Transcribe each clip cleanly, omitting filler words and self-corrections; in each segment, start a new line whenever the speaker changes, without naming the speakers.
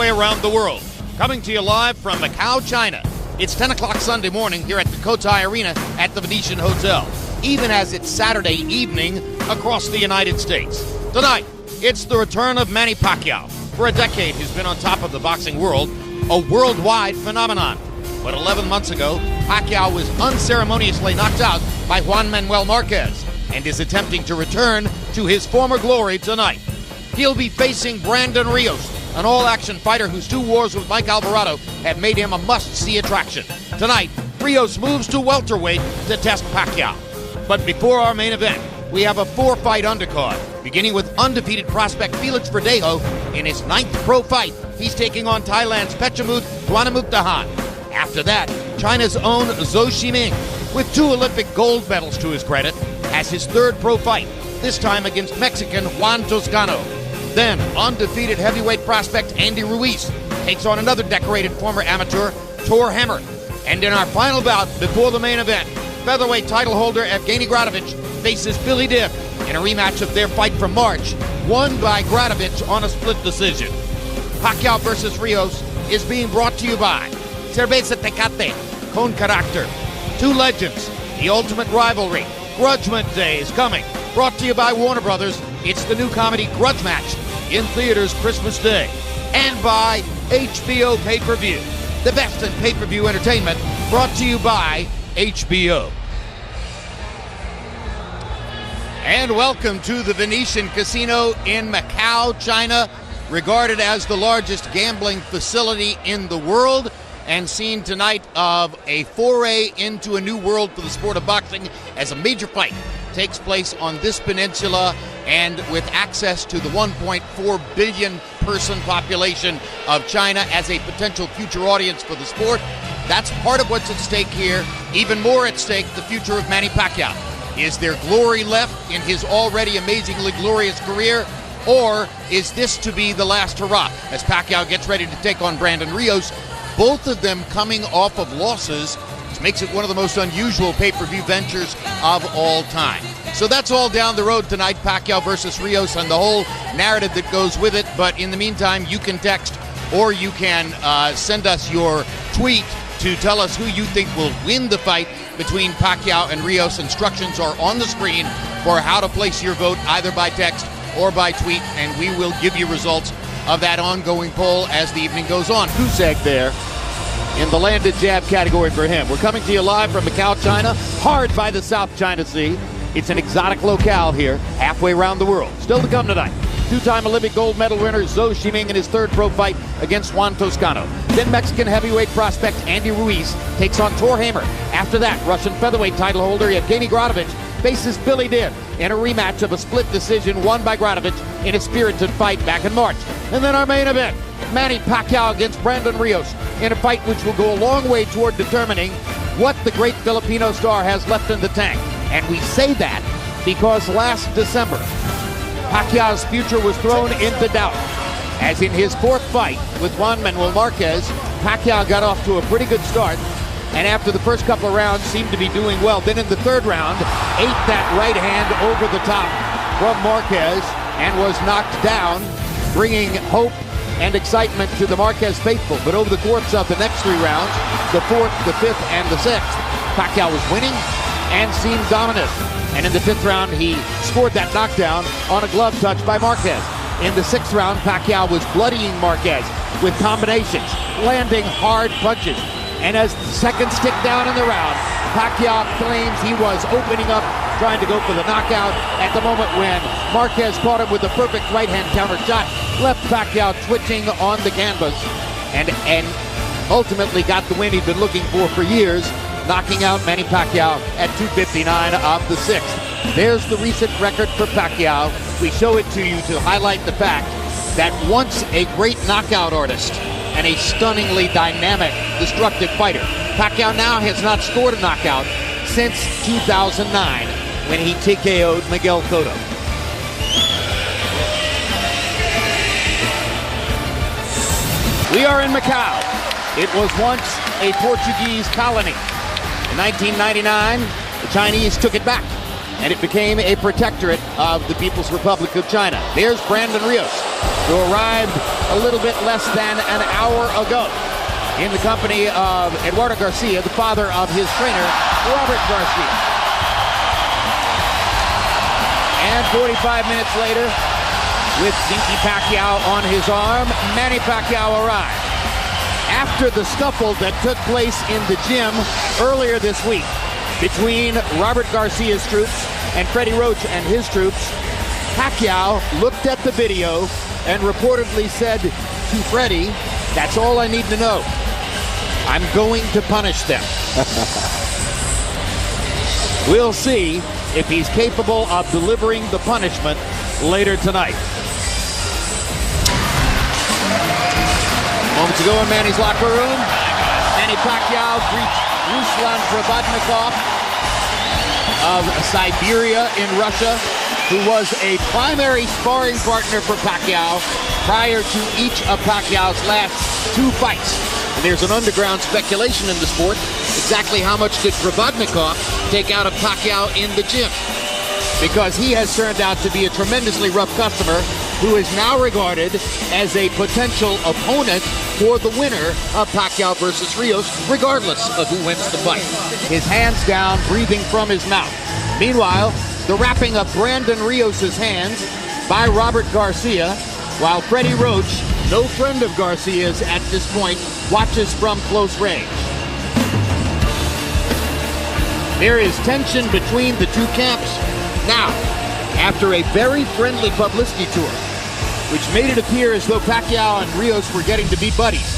halfway around the world. Coming to you live from Macau, China. It's 10 o'clock Sunday morning here at the Cotai Arena at the Venetian Hotel, even as it's Saturday evening across the United States. Tonight, it's the return of Manny Pacquiao. For a decade, he's been on top of the boxing world, a worldwide phenomenon. But 11 months ago, Pacquiao was unceremoniously knocked out by Juan Manuel Marquez and is attempting to return to his former glory tonight. He'll be facing Brandon Rios, an all-action fighter whose 2 wars with Mike Alvarado have made him a must-see attraction. Tonight, Rios moves to welterweight to test Pacquiao. But before our main event, we have a 4-fight undercard, beginning with undefeated prospect Felix Verdejo. In his 9th pro fight, he's taking on Thailand's Pechamut Thwanamukdahan. After that, China's own Zhou Shiming, with 2 Olympic gold medals to his credit, has his 3rd pro fight, this time against Mexican Juan Toscano. Then, undefeated heavyweight prospect Andy Ruiz takes on another decorated former amateur, Tor Hammer. And in our final bout before the main event, featherweight title holder Evgeny Gradovich faces Billy Dibb in a rematch of their fight from March, won by Gradovich on a split decision. Pacquiao versus Rios is being brought to you by Cerveza Tecate, Con Carácter, 2 legends, the ultimate rivalry, Grudgment Day is coming. Brought to you by Warner Brothers, it's the new comedy Grudge Match in theaters Christmas Day. And by HBO Pay-Per-View, the best in pay-per-view entertainment, brought to you by HBO. And welcome to the Venetian Casino in Macau, China, regarded as the largest gambling facility in the world, and seen tonight of a foray into a new world for the sport of boxing as a major fight takes place on this peninsula, and with access to the 1.4 billion person population of China as a potential future audience for the sport. That's part of what's at stake here. Even more at stake, the future of Manny Pacquiao. Is there glory left in his already amazingly glorious career, or is this to be the last hurrah as Pacquiao gets ready to take on Brandon Rios, both of them coming off of losses, which makes it one of the most unusual pay-per-view ventures of all time. So that's all down the road tonight, Pacquiao versus Rios and the whole narrative that goes with it. But in the meantime, you can text or you can send us your tweet to tell us who you think will win the fight between Pacquiao and Rios. Instructions are on the screen for how to place your vote, either by text or by tweet, and we will give you results of that ongoing poll as the evening goes on. Kusek there in the landed jab category for him. We're coming to you live from Macau, China, hard by the South China Sea. It's an exotic locale here, halfway around the world. Still to come tonight, 2-time Olympic gold medal winner Zhou Shiming in his 3rd pro fight against Juan Toscano. Then Mexican heavyweight prospect Andy Ruiz takes on Tor Hammer. After that, Russian featherweight title holder Evgeny Gradovich faces Billy Dibb in a rematch of a split decision won by Gradovich in a spirited fight back in March. And then our main event, Manny Pacquiao against Brandon Rios, in a fight which will go a long way toward determining what the great Filipino star has left in the tank. And we say that because last December, Pacquiao's future was thrown into doubt, as in his 4th fight with Juan Manuel Marquez, Pacquiao got off to a pretty good start, and after the first couple of rounds seemed to be doing well. Then in the 3rd round, ate that right hand over the top from Marquez and was knocked down, bringing hope and excitement to the Marquez faithful. But over the course of the next 3 rounds, the 4th, the 5th, and the 6th, Pacquiao was winning and seemed dominant. And in the 5th round, he scored that knockdown on a glove touch by Marquez. In the 6th round, Pacquiao was bloodying Marquez with combinations, landing hard punches. And as the seconds ticked down in the round, Pacquiao claims he was opening up, trying to go for the knockout at the moment when Marquez caught him with a perfect right-hand counter shot, left Pacquiao twitching on the canvas, and ultimately got the win he'd been looking for years, knocking out Manny Pacquiao at 259 of the 6th. There's the recent record for Pacquiao. We show it to you to highlight the fact that once a great knockout artist and a stunningly dynamic, destructive fighter, Pacquiao now has not scored a knockout since 2009 when he TKO'd Miguel Cotto. We are in Macau. It was once a Portuguese colony. In 1999, the Chinese took it back, and it became a protectorate of the People's Republic of China. There's Brandon Rios. who arrived a little bit less than an hour ago in the company of Eduardo Garcia, the father of his trainer, Robert Garcia. And 45 minutes later, with Manny Pacquiao on his arm, Manny Pacquiao arrived. After the scuffle that took place in the gym earlier this week between Robert Garcia's troops and Freddie Roach and his troops, Pacquiao looked at the video and reportedly said to Freddie, "That's all I need to know. I'm going to punish them." We'll see if he's capable of delivering the punishment later tonight. Moments ago in Manny's locker room, Manny Pacquiao greets Ruslan Provodnikov of Siberia in Russia, who was a primary sparring partner for Pacquiao prior to each of Pacquiao's last 2 fights. And there's an underground speculation in the sport. Exactly how much did Provodnikov take out of Pacquiao in the gym? Because he has turned out to be a tremendously rough customer who is now regarded as a potential opponent for the winner of Pacquiao versus Rios, regardless of who wins the fight. His hands down, breathing from his mouth. Meanwhile, the wrapping of Brandon Rios' hands by Robert Garcia, while Freddie Roach, no friend of Garcia's at this point, watches from close range. There is tension between the two camps. Now, after a very friendly publicity tour, which made it appear as though Pacquiao and Rios were getting to be buddies,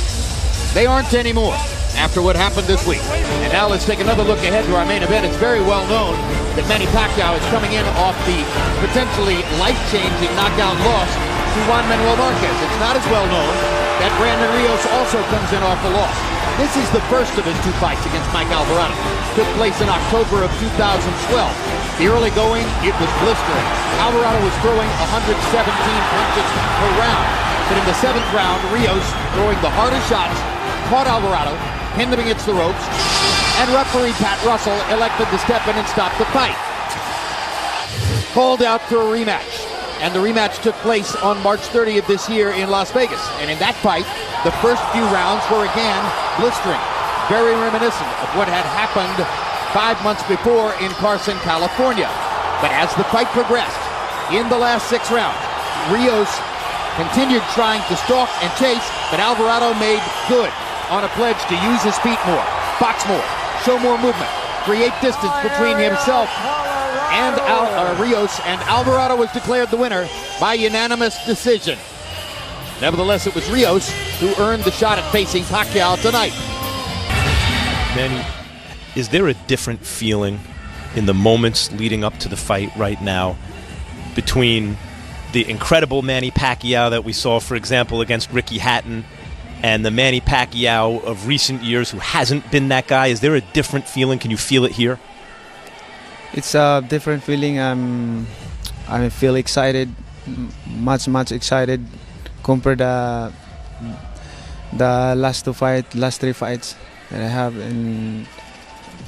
they aren't anymore after what happened this week. And now let's take another look ahead to our main event. It's very well known that Manny Pacquiao is coming in off the potentially life-changing knockout loss to Juan Manuel Marquez. It's not as well known that Brandon Rios also comes in off a loss. This is the first of his 2 fights against Mike Alvarado. Took place in October of 2012. The early going, it was blistering. Alvarado was throwing 117 punches per round. But in the 7th round, Rios, throwing the hardest shots, caught Alvarado, pinned him against the ropes, and referee Pat Russell elected to step in and stop the fight. Called out for a rematch. And the rematch took place on March 30th this year in Las Vegas. And in that fight, the first few rounds were again blistering, very reminiscent of what had happened 5 months before in Carson, California. But as the fight progressed, in the last 6 rounds, Rios continued trying to stalk and chase, but Alvarado made good on a pledge to use his feet more, box more, show more movement, create distance between himself and Rios, and Alvarado was declared the winner by unanimous decision. Nevertheless, it was Rios who earned the shot at facing Pacquiao tonight.
Manny, is there a different feeling in the moments leading up to the fight right now between the incredible Manny Pacquiao that we saw, for example, against Ricky Hatton, and the Manny Pacquiao of recent years who hasn't been that guy? Is there a different feeling? Can you feel it here?
It's a different feeling. I feel excited, much excited compared to the last 3 fights that I have, and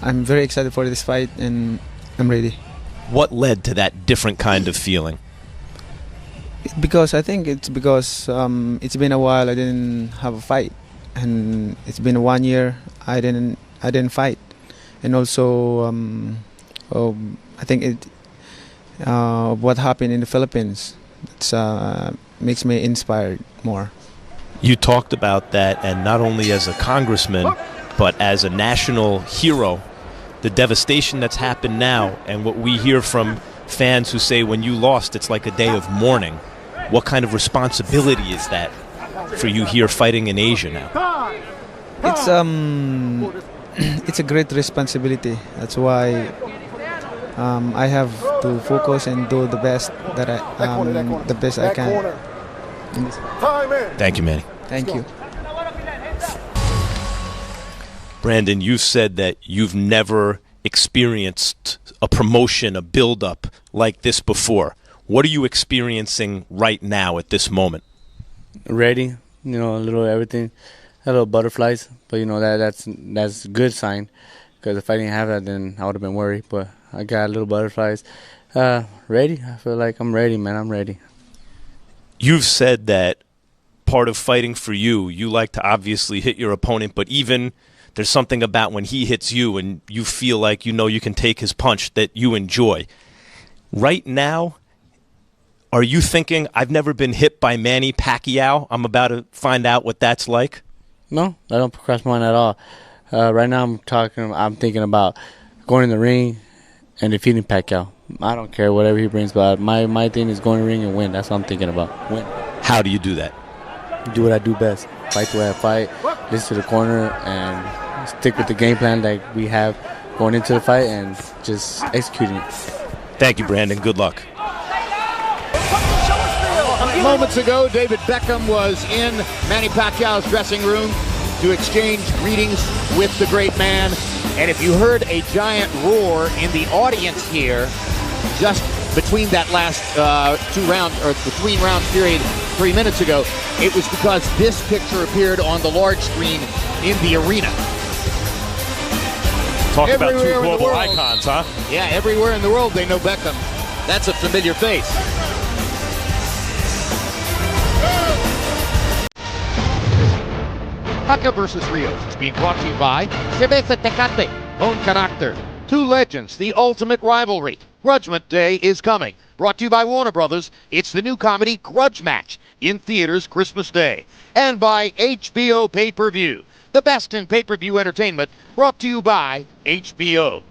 I'm very excited for this fight, and I'm ready.
What led to that different kind of feeling?
Because I think it's because it's been a while I didn't have a fight, and it's been 1 year I didn't fight, and also I think what happened in the Philippines, it's makes me inspired more.
You talked about that, and not only as a congressman, but as a national hero, the devastation that's happened now, and what we hear from fans who say when you lost, it's like a day of mourning. What kind of responsibility is that for you here fighting in Asia now?
It's a great responsibility. That's why I have to focus and do the best that the best I can.
Thank you, Manny.
Thank you.
Brandon, you've said that you've never experienced a promotion, a build-up like this before. What are you experiencing right now at this moment?
Ready, a little everything, a little butterflies, but that's a good sign, because if I didn't have that, then I would have been worried. But I got a little butterflies. Ready. I feel like I'm ready, man. I'm ready.
You've said that part of fighting for you like to obviously hit your opponent, but even there's something about when he hits you and you feel like you can take his punch that you enjoy. Right now, are you thinking, I've never been hit by Manny Pacquiao, I'm about to find out what that's like?
No, I don't cross my mind at all. Right now I'm thinking about going in the ring and defeating Pacquiao. I don't care whatever he brings, but my thing is going in the ring and win. That's what I'm thinking about. Win.
How do you do that?
Do what I do best. Fight the way I fight, listen to the corner, and stick with the game plan that we have going into the fight and just executing it.
Thank you, Brandon. Good luck.
Moments ago, David Beckham was in Manny Pacquiao's dressing room to exchange greetings with the great man. And if you heard a giant roar in the audience here, just between that last between rounds period 3 minutes ago, it was because this picture appeared on the large screen in the arena.
Talk about
Everywhere
two
in the
global
world.
icons, huh?
Yeah, everywhere in the world they know Beckham. That's a familiar face. Pacquiao versus Rios is being brought to you by Cerveza Tecate, Bone Carácter. Two legends, the ultimate rivalry. Grudgment Day is coming. Brought to you by Warner Brothers. It's the new comedy Grudge Match in theaters Christmas Day. And by HBO Pay-Per-View, the best in pay-per-view entertainment. Brought to you by HBO.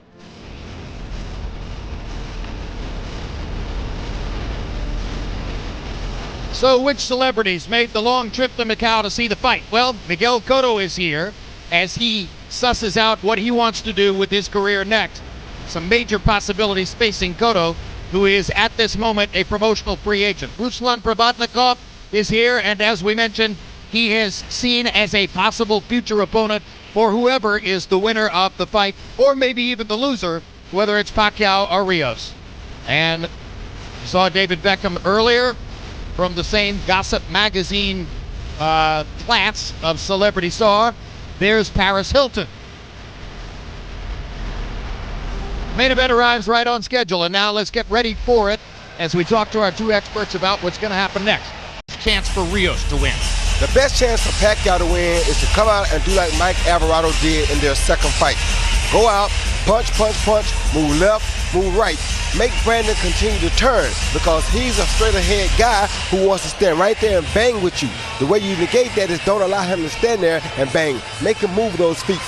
So which celebrities made the long trip to Macau to see the fight? Well, Miguel Cotto is here as he susses out what he wants to do with his career next. Some major possibilities facing Cotto, who is at this moment a promotional free agent. Ruslan Provodnikov is here, and as we mentioned, he is seen as a possible future opponent for whoever is the winner of the fight, or maybe even the loser, whether it's Pacquiao or Rios. And you saw David Beckham earlier from the same gossip magazine class of celebrity star. There's Paris Hilton. Main event arrives right on schedule, and now let's get ready for it as we talk to our two experts about what's going to happen next. Chance for Rios to win.
The best chance for Pacquiao to win is to come out and do like Mike Alvarado did in their second fight. Go out, punch, punch, punch, move left, move right. Make Brandon continue to turn because he's a straight-ahead guy who wants to stand right there and bang with you. The way you negate that is don't allow him to stand there and bang. Make him move those feet.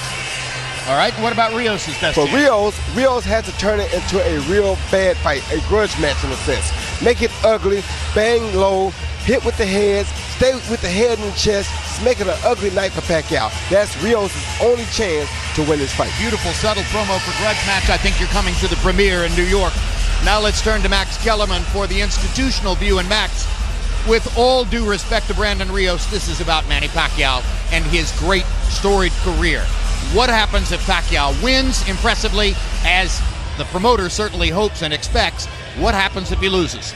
All right, what about Rios' best
For
chance?
Rios has to turn it into a real bad fight, a grudge match in a sense. Make it ugly, bang low, hit with the heads, stay with the head and the chest, make it an ugly night for Pacquiao. That's Rios' only chance to win this fight.
Beautiful, subtle promo for Grudge Match. I think you're coming to the premiere in New York. Now let's turn to Max Kellerman for the institutional view. And Max, with all due respect to Brandon Rios, this is about Manny Pacquiao and his great storied career. What happens if Pacquiao wins impressively, as the promoter certainly hopes and expects? What happens if he loses?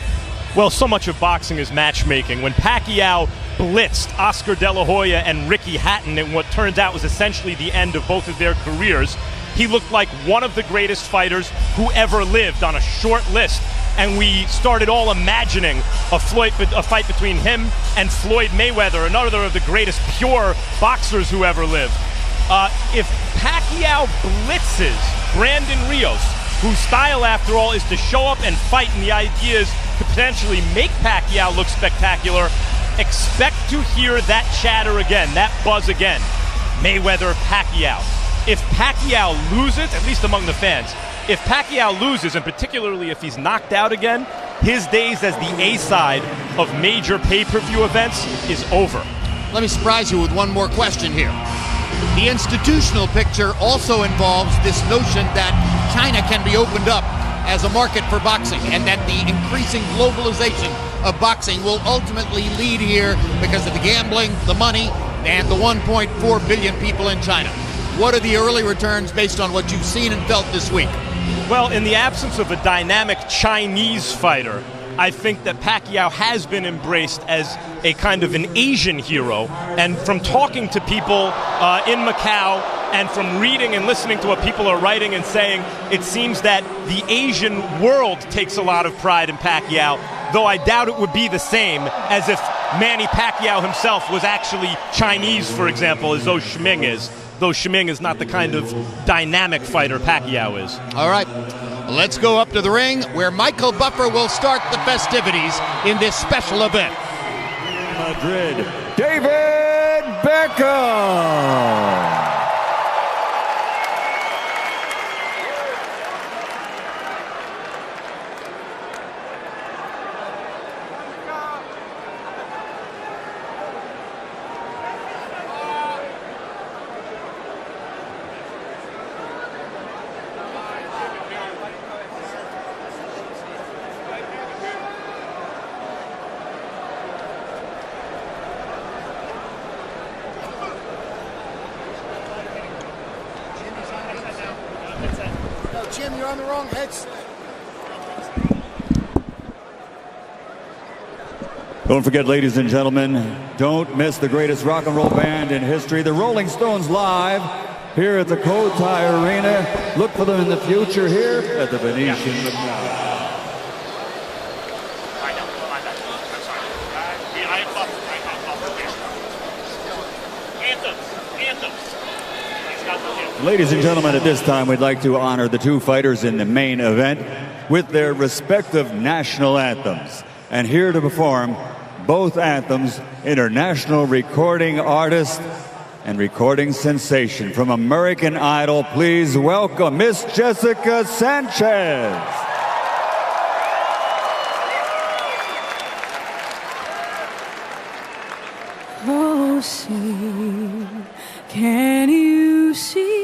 Well, so much of boxing is matchmaking. When Pacquiao blitzed Oscar De La Hoya and Ricky Hatton in what turns out was essentially the end of both of their careers, he looked like one of the greatest fighters who ever lived on a short list. And we started all imagining a fight between him and Floyd Mayweather, another of the greatest pure boxers who ever lived. If Pacquiao blitzes Brandon Rios, whose style, after all, is to show up and fight, and the idea is to potentially make Pacquiao look spectacular, expect to hear that chatter again, that buzz again. Mayweather-Pacquiao. If Pacquiao loses, at least among the fans, if Pacquiao loses, and particularly if he's knocked out again, his days as the A-side of major pay-per-view events is over.
Let me surprise you with one more question here. The institutional picture also involves this notion that China can be opened up as a market for boxing, and that the increasing globalization of boxing will ultimately lead here because of the gambling, the money, and the 1.4 billion people in China. What are the early returns based on what you've seen and felt this week?
Well, in the absence of a dynamic Chinese fighter, I think that Pacquiao has been embraced as a kind of an Asian hero. And from talking to people in Macau and from reading and listening to what people are writing and saying, it seems that the Asian world takes a lot of pride in Pacquiao. though I doubt it would be the same as if Manny Pacquiao himself was actually Chinese, for example, as Zhou Shiming is. Though Shiming is not the kind of dynamic fighter Pacquiao is.
All right, let's go up to the ring where Michael Buffer will start the festivities in this special event.
Madrid, David Beckham.
Jim, you're on the wrong headset.
Don't forget, ladies and gentlemen, don't miss the greatest rock and roll band in history, the Rolling Stones, live here at the Cotai Arena. Look for them in the future here at the Venetian Macau. Ladies and gentlemen, at this time, we'd like to honor the two fighters in the main event with their respective national anthems. And here to perform both anthems, international recording artist and recording sensation from American Idol, please welcome Miss Jessica Sanchez.
Oh, see, can you see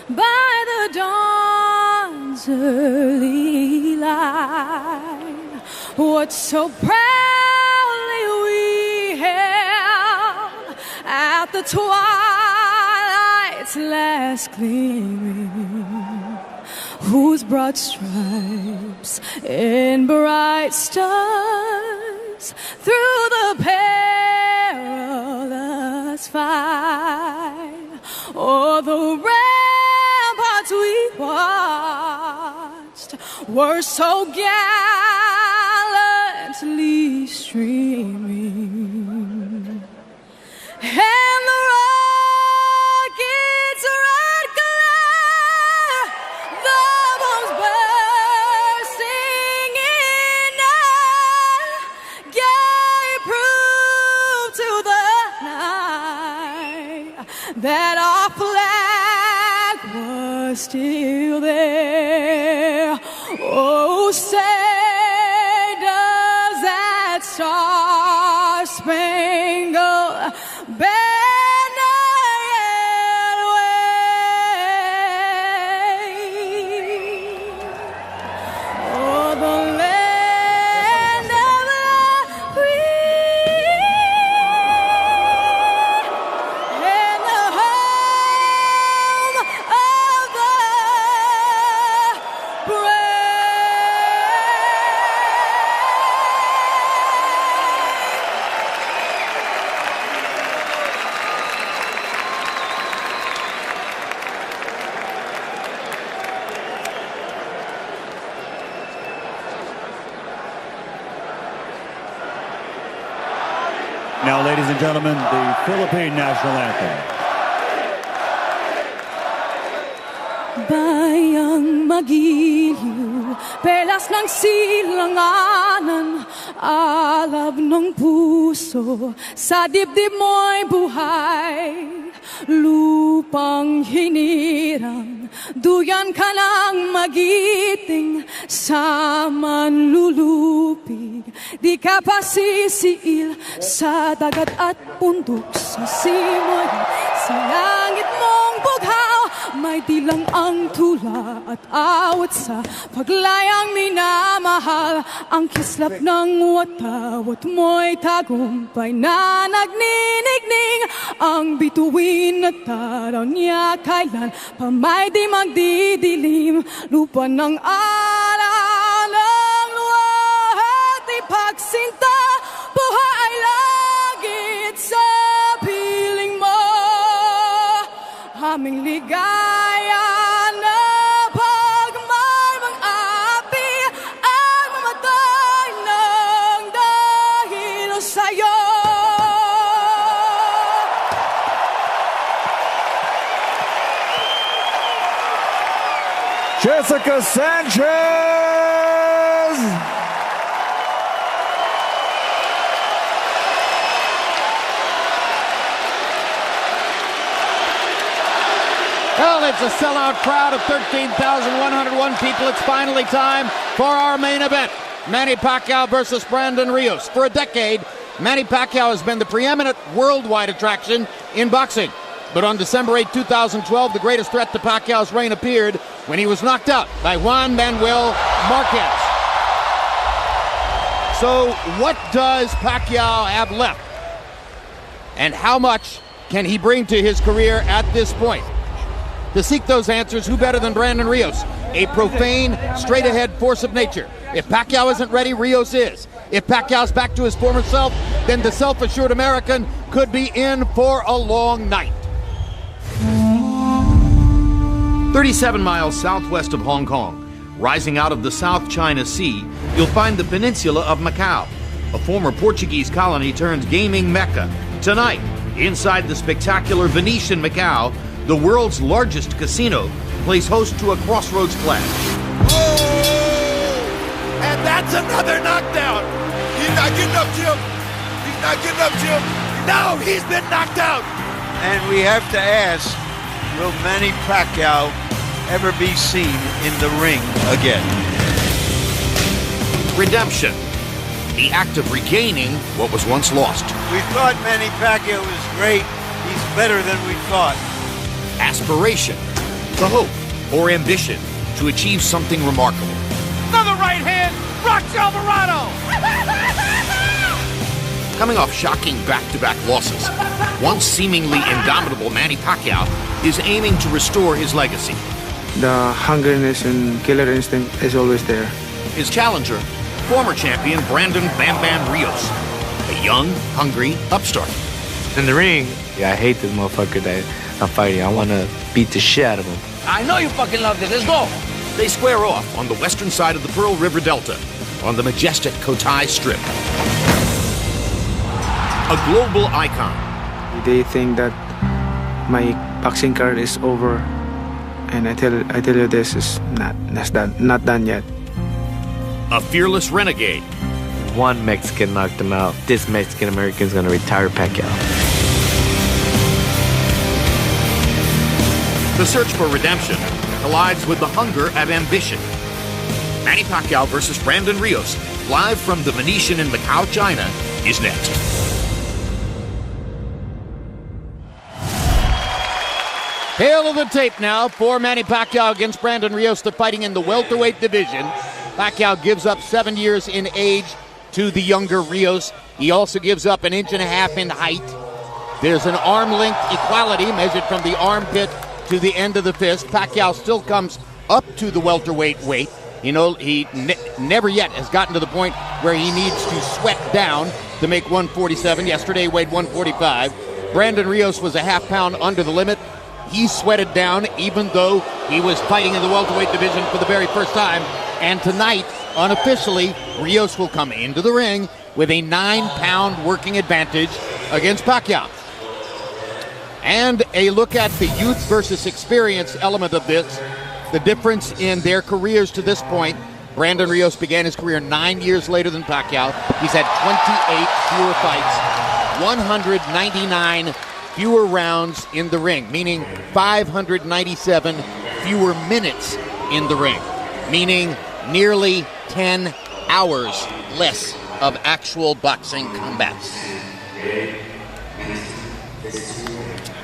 by the dawn's early light what so proudly we held at the twilight's last gleaming, whose broad stripes in bright stars through the perilous fight, o'er the ramparts we watched were so gallantly streaming, and the rocket's red glare, the bombs bursting in air, gave proof to the night that our flag was still there. Oh, say does that star-spangled banner yet wave? Oh, the land of the free and the home of the brave.
Now, ladies and gentlemen, the Philippine national anthem.
Bayang magiliw, pelas ng silanganan, alab ng puso, sa dibdib mo'y buhay. Lupang hinirang, duyan ka ng magiting, sa manlulupig, di ka pasisiil, sa dagat at bundok, sa simoy, sa langit mong bughaw, may dilang ang tula at awat sa paglayang minamahal, ang kislap ng watawat mo'y tagumpay na nagninigning, ang bituin na taraw niya kailan pa may di magdidilim, lupa ng araw ng luwat ipagsinta, buhay langit sa piling mo, aming ligaya na pagmarbang api ang mamatay
Jessica Sanchez!
Well, it's a sellout crowd of 13,101 people. It's finally time for our main event. Manny Pacquiao versus Brandon Rios. For a decade, Manny Pacquiao has been the preeminent worldwide attraction in boxing. But on December 8, 2012, the greatest threat to Pacquiao's reign appeared when he was knocked out by Juan Manuel Marquez. So what does Pacquiao have left? And how much can he bring to his career at this point? To seek those answers, who better than Brandon Rios? A profane, straight-ahead force of nature. If Pacquiao isn't ready, Rios is. If Pacquiao's back to his former self, then the self-assured American could be in for a long night. 37 miles southwest of Hong Kong, rising out of the South China Sea, you'll find the peninsula of Macau, a former Portuguese colony turned gaming mecca. Tonight, inside the spectacular Venetian Macau, the world's largest casino plays host to a crossroads clash.
Oh! And that's another knockdown. He's not getting up, Jim. He's not getting up, Jim. No, he's been knocked out.
And we have to ask, will Manny Pacquiao ever be seen in the ring again?
Redemption. The act of regaining what was once lost.
We thought Manny Pacquiao was great. He's better than we thought.
Aspiration. The hope or ambition to achieve something remarkable.
Another right hand. Rocks Alvarado.
Coming off shocking back-to-back losses, once seemingly indomitable Manny Pacquiao is aiming to restore his legacy.
The hungriness and killer instinct is always there.
His challenger, former champion Brandon Bam Bam Rios, a young, hungry upstart.
In the ring, yeah, I hate this motherfucker that I'm fighting. I want to beat the shit out of him.
I know you fucking love this. Let's go.
They square off on the western side of the Pearl River Delta, on the majestic Cotai Strip. A global icon.
They think that my boxing career is over, and I tell you this is not done yet.
A fearless renegade.
One Mexican knocked him out. This Mexican American is going to retire Pacquiao.
The search for redemption collides with the hunger of ambition. Manny Pacquiao versus Brandon Rios, live from the Venetian in Macau, China, is next. Tail of the tape now for Manny Pacquiao against Brandon Rios. They're fighting in the welterweight division. Pacquiao gives up 7 years in age to the younger Rios. He also gives up 1.5 inches in height. There's an arm length equality measured from the armpit to the end of the fist. Pacquiao still comes up to the welterweight weight. You know, he never yet has gotten to the point where he needs to sweat down to make 147. Yesterday he weighed 145. Brandon Rios was a half pound under the limit. He sweated down even though he was fighting in the welterweight division for the very first time. And tonight, unofficially, Rios will come into the ring with a 9-pound working advantage against Pacquiao. And a look at the youth versus experience element of this, the difference in their careers to this point. Brandon Rios began his career 9 years later than Pacquiao. He's had 28 fewer fights, 199 fewer rounds in the ring, meaning 597 fewer minutes in the ring, meaning nearly 10 hours less of actual boxing combat.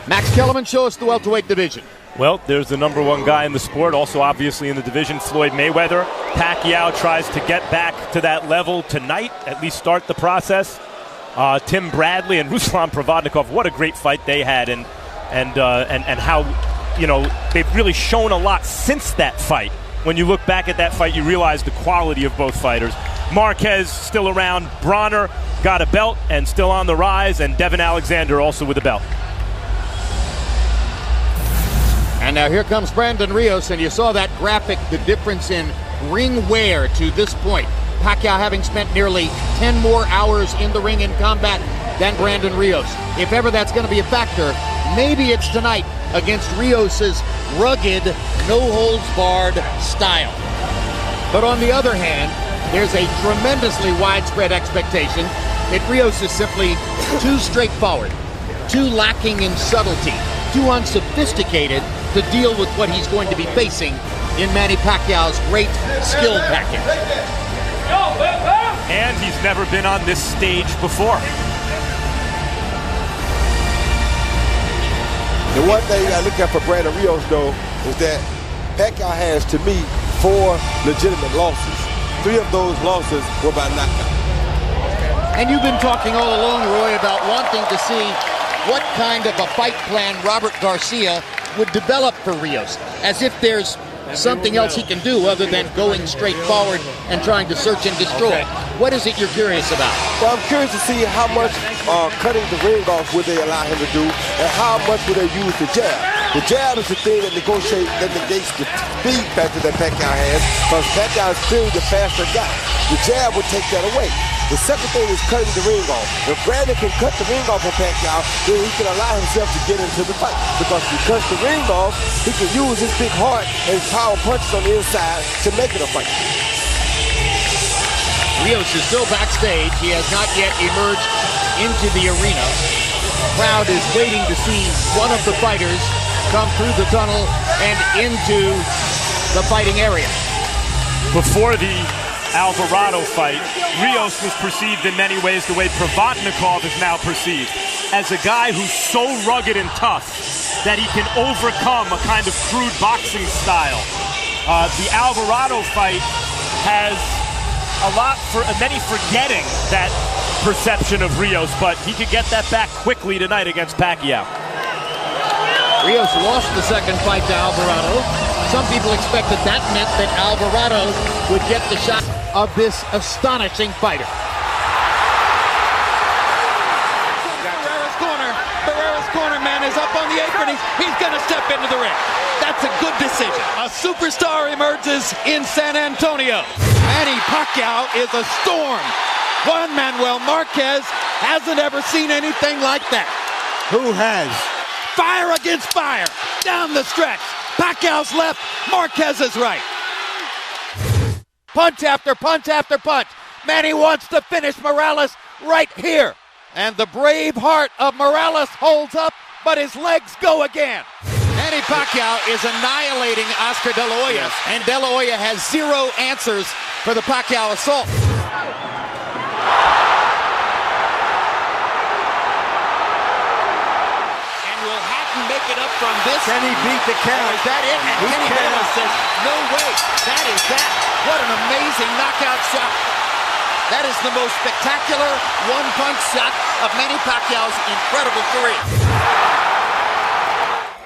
Max Kellerman, show us the welterweight division.
Well, there's the number one guy in the sport, also obviously in the division, Floyd Mayweather. Pacquiao tries to get back to that level tonight, at least start the process. Tim Bradley and Ruslan Provodnikov, what a great fight they had, and how, you know, they've really shown a lot since that fight. When you look back at that fight, you realize the quality of both fighters. Marquez still around, Bronner got a belt and still on the rise, and Devin Alexander also with a belt.
And now here comes Brandon Rios, and you saw that graphic, the difference in ring wear to this point. Pacquiao having spent nearly 10 more hours in the ring in combat than Brandon Rios. If ever that's going to be a factor, maybe it's tonight against Rios' rugged, no-holds-barred style. But on the other hand, there's a tremendously widespread expectation that Rios is simply too straightforward, too lacking in subtlety, too unsophisticated to deal with what he's going to be facing in Manny Pacquiao's great skill package.
And he's never been on this stage before.
The one thing I look at for Brandon Rios, though, is that Pacquiao has, to me, 4 legitimate losses. 3 of those losses were by knockout.
And you've been talking all along, Roy, about wanting to see what kind of a fight plan Robert Garcia would develop for Rios, as if there's something else he can do other than going straight forward and trying to search and destroy. What is it you're curious about?
Well, I'm curious to see how much cutting the ring off would they allow him to do, and how much would they use the jab. The jab is the thing that negates the speed factor that Pacquiao has, because Pacquiao is clearly the faster guy. The jab would take that away. The second thing is cutting the ring off. If Brandon can cut the ring off of Pacquiao, then he can allow himself to get into the fight. Because if he cuts the ring off, he can use his big heart and his power punches on the inside to make it a fight.
Rios is still backstage. He has not yet emerged into the arena. The crowd is waiting to see one of the fighters come through the tunnel and into the fighting area.
Before the Alvarado fight, Rios was perceived in many ways the way Provodnikov is now perceived, as a guy who's so rugged and tough that he can overcome a kind of crude boxing style. The Alvarado fight has a lot for many forgetting that perception of Rios, but he could get that back quickly tonight against Pacquiao.
Rios lost the second fight to Alvarado. Some people expected that meant that Alvarado would get the shot of this astonishing fighter.
Barrera's corner, man, is up on the apron. He's going to step into the ring. That's a good decision. A superstar emerges in San Antonio. Manny Pacquiao is a storm. Juan Manuel Marquez hasn't ever seen anything like that.
Who has?
Fire against fire, down the stretch. Pacquiao's left, Marquez's right. Punch after punch after punch. Manny wants to finish Morales right here. And the brave heart of Morales holds up, but his legs go again.
Manny Pacquiao is annihilating Oscar De La Hoya, and De La Hoya has 0 answers for the Pacquiao assault. Make it up from this.
Can he beat the count?
Is that it? And Kenny Bayless says, no way. That is that. What an amazing knockout shot. That is the most spectacular one-punch shot of Manny Pacquiao's incredible career.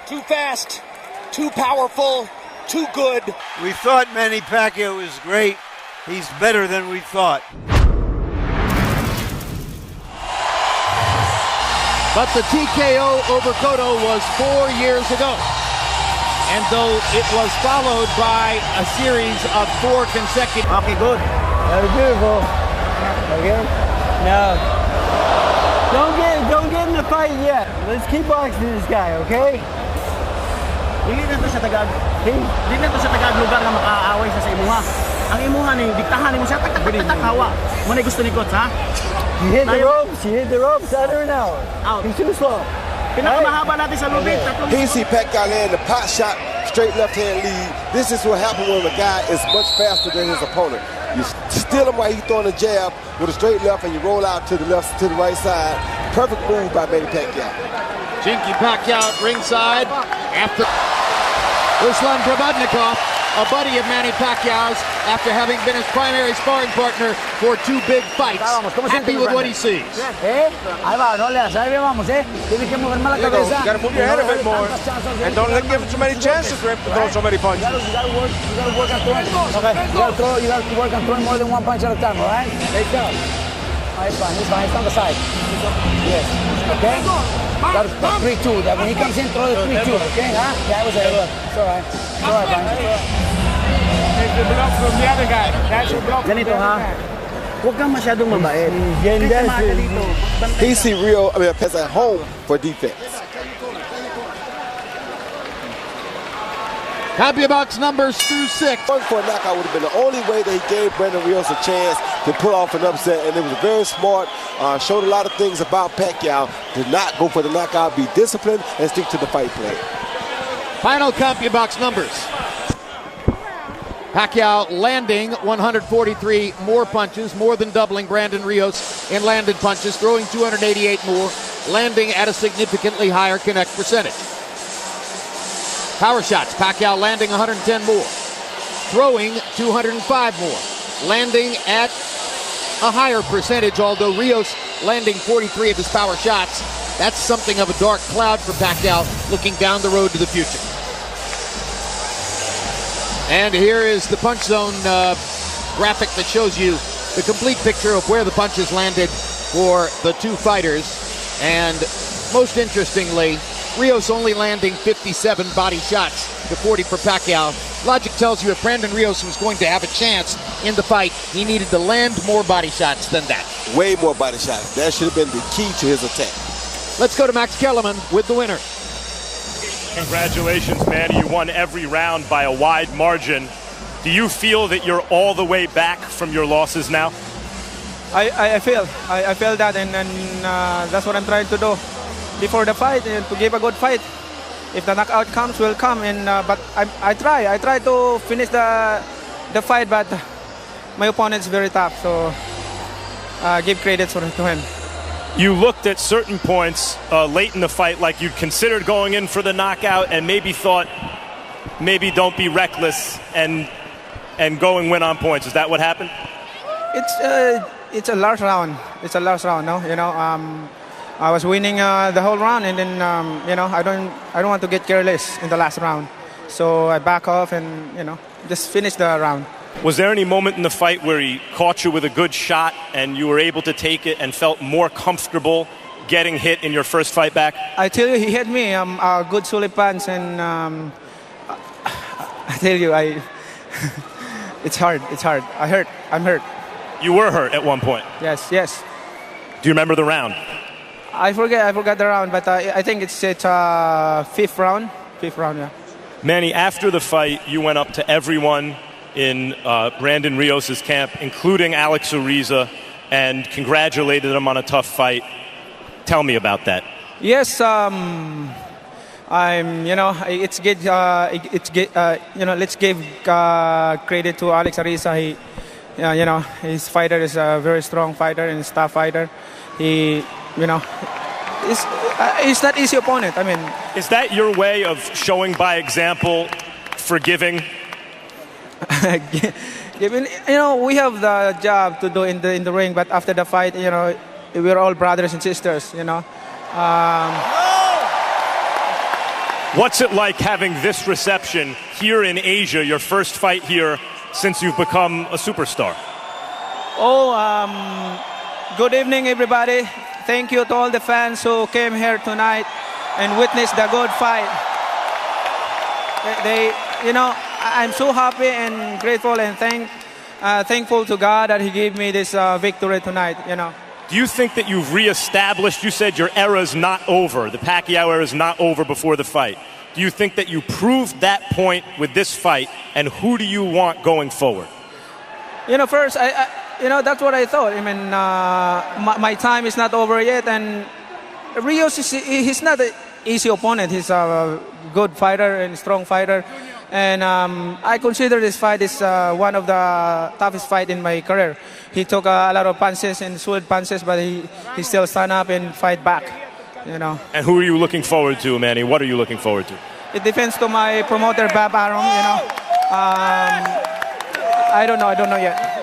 Too fast, too powerful, too good.
We thought Manny Pacquiao was great. He's better than we thought.
But the TKO over Cotto was 4 years ago. And though it was followed by a series of 4 consecutive...
Okay, good. Very beautiful. Okay? No. Don't get in the fight yet. Let's keep boxing this guy, okay?
Hindi na to sa Tagad lugar na makaaway sa imuha. Ang imuha ni diktahan mo siya tak hawa. Mo na gusto ni coach, ha?
You hit the ropes, out or now.
Out.
He's too slow.
Pinakamahaba natin sa lubid.
He see Pacquiao land the pot shot, straight left hand lead. This is what happens when a guy is much faster than his opponent. You steal him while he's throwing a jab with a straight left, and you roll out to the left, to the right side. Perfect move by Manny Pacquiao.
Chinky Pacquiao at ringside after Ruslan Provodnikov, a buddy of Manny Pacquiao's, after having been his primary sparring partner for 2 big fights. Happy with what he sees.
Ahí va, no le hace, vamos, Tienes que mover más la cabeza.
You gotta move your head a bit more. And don't give him too many chances for him to throw so many punches.
You gotta work on throwing. Okay. You gotta work on throwing more than 1 punch at a time, all right? There you go. He's fine. He's on the side. Yes. Okay? That's 3-2. That when he comes in, throw the 3-2. Okay? Huh? Yeah, it was a good. It's all right. It's all right, fine.
Take the block from the other guy. That's your block.
Ganito, ha? Huwag kang masyadong mabait.
He see Rio, Pez at home for defense.
CompuBox numbers through 6.
Going for a knockout would have been the only way that he gave Brandon Rios a chance to pull off an upset, and it was very smart. Showed a lot of things about Pacquiao. Did not go for the knockout, be disciplined, and stick to the fight plan.
Final CompuBox numbers. Pacquiao landing 143 more punches, more than doubling Brandon Rios in landed punches, throwing 288 more, landing at a significantly higher connect percentage. Power shots, Pacquiao landing 110 more, throwing 205 more, landing at a higher percentage, although Rios landing 43 of his power shots. That's something of a dark cloud for Pacquiao looking down the road to the future. And here is the punch zone graphic that shows you the complete picture of where the punches landed for the two fighters. And most interestingly, Rios only landing 57 body shots to 40 for Pacquiao. Logic tells you if Brandon Rios was going to have a chance in the fight, he needed to land more body shots than that.
Way more body shots. That should have been the key to his attack.
Let's go to Max Kellerman with the winner.
Congratulations, Manny. You won every round by a wide margin. Do you feel that you're all the way back from your losses now?
I feel that, and that's what I'm trying to do before the fight, to give a good fight. If the knockout comes, will come. But I try to finish the fight, but my opponent's very tough. So give credit to him.
You looked at certain points late in the fight like you'd considered going in for the knockout, and maybe thought, maybe don't be reckless and go and win on points. Is that what happened?
It's a last round. It's a last round, no? You know, I was winning the whole round, and then you know, I don't want to get careless in the last round, so I back off and just finish the round.
Was there any moment in the fight where he caught you with a good shot and you were able to take it and felt more comfortable getting hit in your first fight back?
I tell you, he hit me a good solid punch, and I tell you, it's hard. I'm hurt.
You were hurt at one point.
Yes.
Do you remember the round?
I forgot the round, but I think it's fifth round. Yeah.
Manny, after the fight, you went up to everyone in Brandon Rios' camp, including Alex Ariza, and congratulated him on a tough fight. Tell me about that.
Yes, it's good. Let's give credit to Alex Ariza. His fighter is a very strong fighter and tough fighter. He's not easy opponent. I mean,
is that your way of showing by example, forgiving?
We have the job to do in the ring, but after the fight, we're all brothers and sisters.
What's it like having this reception here in Asia, your first fight here since you've become a superstar?
Good evening, everybody. Thank you to all the fans who came here tonight and witnessed the good fight. I'm so happy and grateful and thankful to God that He gave me this victory tonight.
Do you think that you've reestablished? You said your era is not over. The Pacquiao era is not over before the fight. Do you think that you proved that point with this fight? And who do you want going forward?
First, that's what I thought. I mean, my time is not over yet, and Rios he's not an easy opponent. He's a good fighter and strong fighter. And I consider this fight is one of the toughest fights in my career. He took a lot of punches and solid punches, but he still stand up and fight back.
And who are you looking forward to, Manny? What are you looking forward to?
It depends to my promoter, Bob Arum. I don't know yet.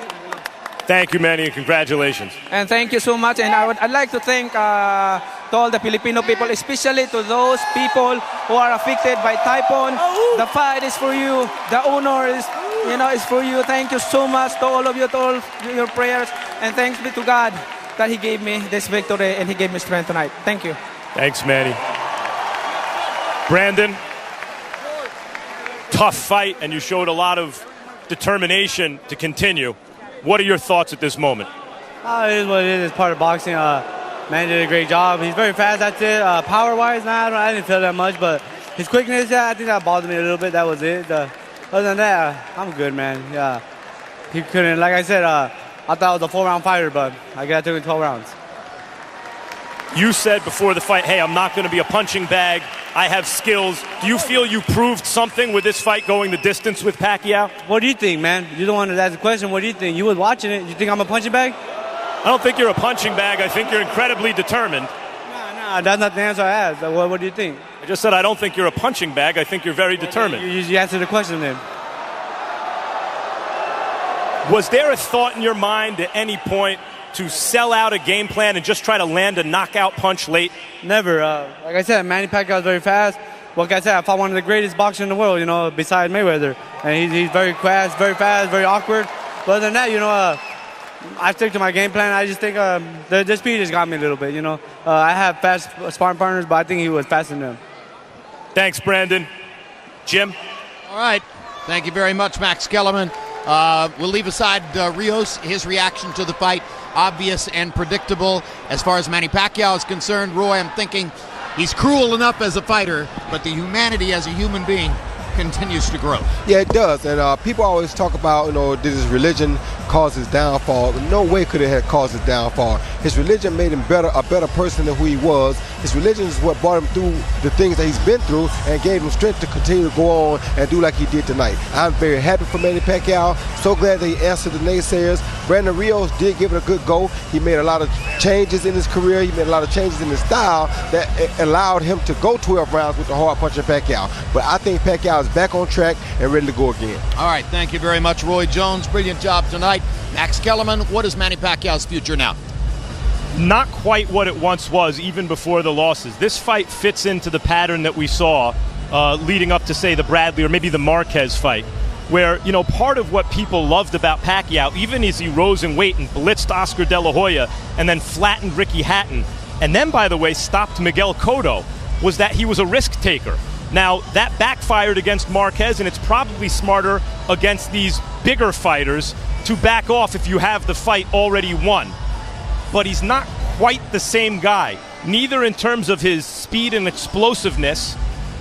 Thank you, Manny, and congratulations.
And thank you so much. And I'd like to thank to all the Filipino people, especially to those people who are affected by typhoon. The fight is for you. The honor is for you. Thank you so much to all of you, to all your prayers. And thanks be to God that He gave me this victory and He gave me strength tonight. Thank you.
Thanks, Manny. Brandon, tough fight, and you showed a lot of determination to continue. What are your thoughts at this moment?
It is what it is. It's part of boxing. Man did a great job. He's very fast. That's it. Power-wise, I didn't feel that much, but his quickness, yeah, I think that bothered me a little bit. That was it. Other than that, I'm good, man. Yeah, he couldn't. Like I said, I thought it was a 4-round fighter, but I guess I took it 12 rounds.
You said before the fight, hey, I'm not going to be a punching bag. I have skills. Do you feel you proved something with this fight going the distance with Pacquiao?
What do you think, man? You're the one that asked the question. What do you think? You was watching it. You think I'm a punching bag?
I don't think you're a punching bag. I think you're incredibly determined.
Nah, that's not the answer I asked. What do you think?
I just said I don't think you're a punching bag. I think you're very determined.
You answered the question then.
Was there a thought in your mind at any point to sell out a game plan and just try to land a knockout punch late?
Never. Like I said, Manny Pacquiao is very fast. Like I said, I fought one of the greatest boxers in the world, besides Mayweather. And he's very fast, very awkward. But other than that, I stick to my game plan. I just think the speed just got me a little bit, I have fast sparring partners, but I think he was faster than them.
Thanks, Brandon. Jim?
All right. Thank you very much, Max Kellerman. We'll leave aside Rios, his reaction to the fight, obvious and predictable. As far as Manny Pacquiao is concerned, Roy, I'm thinking he's cruel enough as a fighter, but the humanity as a human being continues to grow.
Yeah, it does. And people always talk about, did his religion cause his downfall? No way could it have caused his downfall. His religion made him a better person than who he was. His religion is what brought him through the things that he's been through and gave him strength to continue to go on and do like he did tonight. I'm very happy for Manny Pacquiao. So glad that he answered the naysayers. Brandon Rios did give it a good go. He made a lot of changes in his career. He made a lot of changes in his style that allowed him to go 12 rounds with the hard puncher Pacquiao. But I think Pacquiao is back on track and ready to go again.
All right, thank you very much, Roy Jones. Brilliant job tonight. Max Kellerman, what is Manny Pacquiao's future now?
Not quite what it once was, even before the losses. This fight fits into the pattern that we saw leading up to, say, the Bradley or maybe the Marquez fight, where, part of what people loved about Pacquiao, even as he rose in weight and blitzed Oscar De La Hoya and then flattened Ricky Hatton, and then, by the way, stopped Miguel Cotto, was that he was a risk taker. Now, that backfired against Marquez, and it's probably smarter against these bigger fighters to back off if you have the fight already won. But he's not quite the same guy, neither in terms of his speed and explosiveness,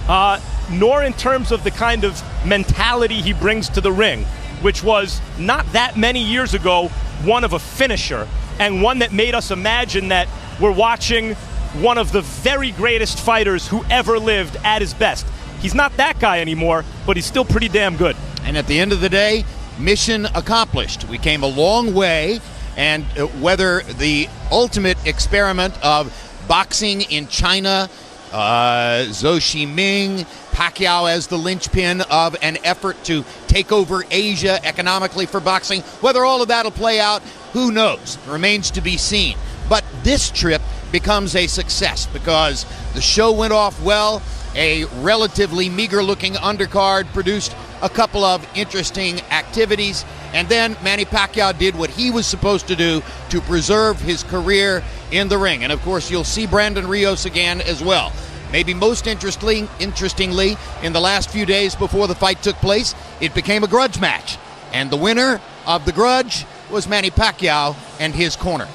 nor in terms of the kind of mentality he brings to the ring, which was not that many years ago one of a finisher, and one that made us imagine that we're watching one of the very greatest fighters who ever lived at his best. He's not that guy anymore, but he's still pretty damn good.
And at the end of the day, mission accomplished. We came a long way, and whether the ultimate experiment of boxing in China, Zhou Shiming, Pacquiao as the linchpin of an effort to take over Asia economically for boxing, whether all of that will play out, who knows? Remains to be seen. But this trip becomes a success because the show went off well. A relatively meager-looking undercard produced a couple of interesting activities, and then Manny Pacquiao did what he was supposed to do to preserve his career in the ring. And of course, you'll see Brandon Rios again as well. Maybe most interestingly, in the last few days before the fight took place, it became a grudge match, and the winner of the grudge was Manny Pacquiao and his corner.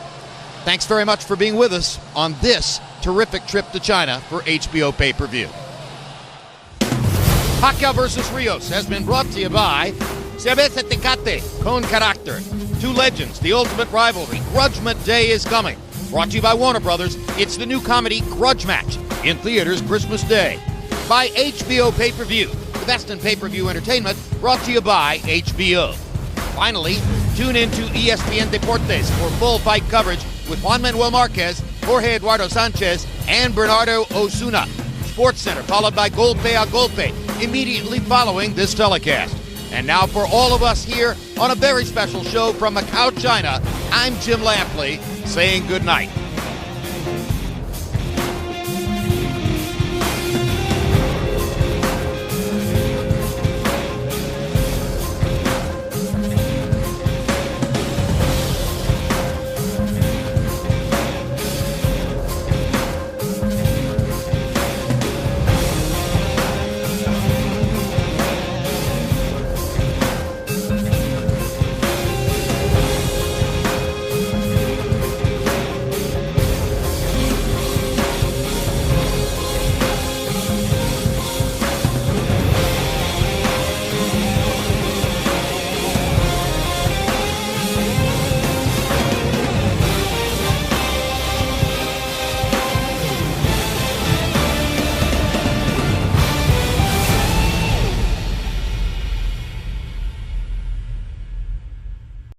Thanks very much for being with us on this terrific trip to China for HBO pay-per-view. Pacquiao versus Rios has been brought to you by Cerveza Tecate con Carácter. Two legends, the ultimate rivalry. Grudgement Day is coming. Brought to you by Warner Brothers. It's the new comedy Grudge Match in theaters Christmas Day. By HBO pay-per-view. The best in pay-per-view entertainment brought to you by HBO. Finally, tune in to ESPN Deportes for full fight coverage with Juan Manuel Marquez, Jorge Eduardo Sanchez, and Bernardo Osuna. Sports Center, followed by Golpe a Golpe, immediately following this telecast. And now for all of us here on a very special show from Macau, China, I'm Jim Lampley saying good night.